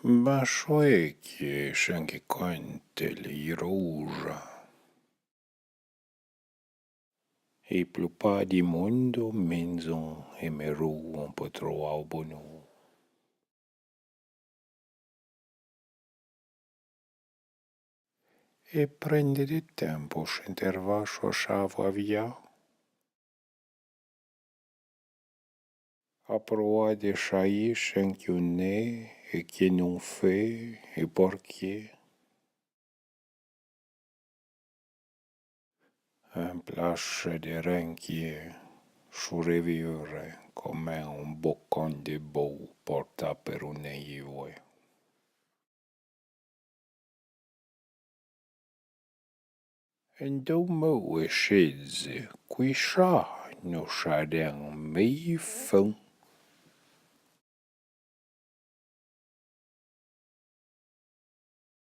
Ma che anche quante rouja. E plu pas di mondo menzon e meru un po' trovau bonu. E prende de tempo s'intervascio a chavo via. A proa de chai schenchiunè e che non fe e porchie. Un plasce de renchie surreviure come un boccon de bou porta per un eivue. En domo e scese, qui scià no sciaden mei fun.